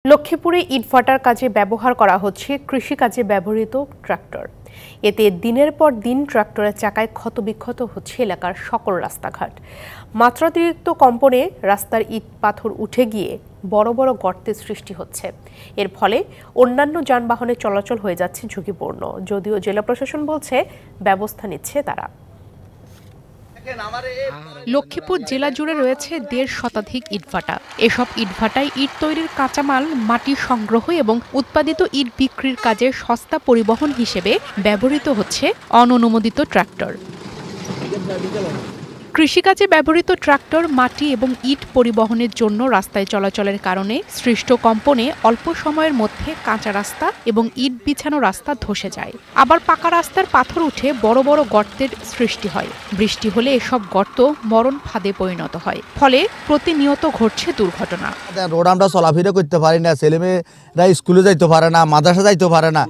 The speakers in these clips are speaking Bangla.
লক্ষ্মীপুরে ইটভাটার কাজে ব্যবহার করা হচ্ছে কৃষিকাজে ব্যবহৃত ট্রাক্টর। এতে দিনের পর দিন ট্রাক্টরের চাকায় ক্ষতবিক্ষত হচ্ছে এলাকার সকল রাস্তাঘাট। মাত্রাতিরিক্ত কম্পনে রাস্তার ইট পাথর উঠে গিয়ে বড় বড় গর্তের সৃষ্টি হচ্ছে। এর ফলে অন্যান্য যানবাহনের চলাচল হয়ে যাচ্ছে ঝুঁকিপূর্ণ। যদিও জেলা প্রশাসন বলছে ব্যবস্থা নিচ্ছে তারা। লক্ষ্মীপুর জেলা জুড়ে রয়েছে ১৫০ শতাধিক ইটভাটা। এসব ইটভাটায় ইট তৈরির কাঁচামাল, মাটি সংগ্রহ এবং উৎপাদিত ইট বিক্রির কাজে সস্তা পরিবহন হিসেবে ব্যবহৃত হচ্ছে অননুমোদিত ট্রাক্টর। কৃষিকাজে ব্যবহৃত ট্রাক্টর মাটি এবং ইট পরিবহনের জন্য রাস্তায় চলাচলের কারণে সৃষ্ট কম্পনে অল্প সময়ের মধ্যে কাঁচা রাস্তা এবং ইট বিছানো রাস্তা ধসে যায়। আবার পাকা রাস্তার পাথর উঠে বড় বড় গর্তের সৃষ্টি হয়। বৃষ্টি হলে এসব গর্ত মরণ ফাঁদে পরিণত হয়, ফলে প্রতিনিয়ত ঘটছে দুর্ঘটনা। রোড আমরা চলাফেরা করতে পারি না, ছেলেমেয়েরা স্কুলে যাইতে পারে না, মাদ্রাসা যাইতে পারে না।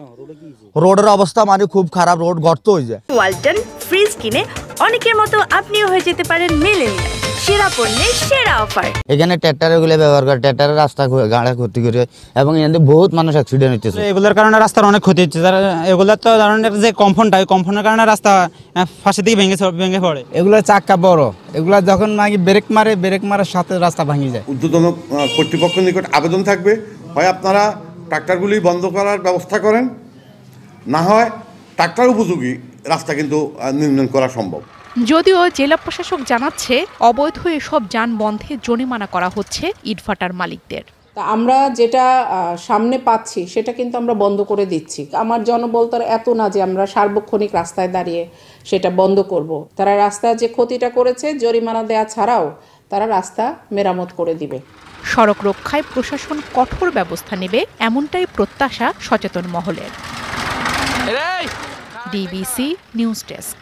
রোডের অবস্থা মানে খুব খারাপ, রোড গর্ত হয়ে যায়। ওয়ালটন ফ্রিজ কিনে অনেকের মতো আপনিও হয়ে যেতে পারেন মিলেনিয়াল সেরা পণ্যের সেরা অফার। এখানে ট্র্যাক্টরগুলো ব্যবহার করে, ট্র্যাক্টরের রাস্তা গাড়ি ক্ষতি করে এবং এখানে বহুত মানুষ অ্যাক্সিডেন্ট হচ্ছে। এগুলোর কারণে রাস্তার অনেক ক্ষতি হচ্ছে। এগুলোর তো ধরনের যে কম্পনটা, ওই কম্পনের কারণে রাস্তা ফাঁসের দিকে ভেঙে পড়ে। এগুলোর চাক্কা বড়, এগুলা যখন ব্রেক মারার সাথে রাস্তা ভাঙে যায়। ঊর্ধ্বতন কর্তৃপক্ষের নিকট আবেদন থাকবে, হয় আপনারা ট্রাক্টরগুলি বন্ধ করার ব্যবস্থা করেন, না হয় ট্রাক্টর উপযোগী রাস্তা কিন্তু নির্মাণ করা সম্ভব। যদিও জেলা প্রশাসক জানাচ্ছে অবৈধ এসব যান বন্ধে জরিমানা করা হচ্ছে ইটভাটার মালিকদের। আমরা যেটা সামনে পাচ্ছি সেটা কিন্তু আমরা বন্ধ করে দিচ্ছি। আমার জনবল তো এত না যে আমরা সার্বক্ষণিক রাস্তায় দাঁড়িয়ে সেটা বন্ধ করব। তারা রাস্তা যে ক্ষতিটা করেছে জরিমানা দেয়া ছাড়াও তারা রাস্তা মেরামত করে দিবে। সড়ক রক্ষায় প্রশাসন কঠোর ব্যবস্থা নেবে, এমনটাই প্রত্যাশা সচেতন মহলের। DBC news desk.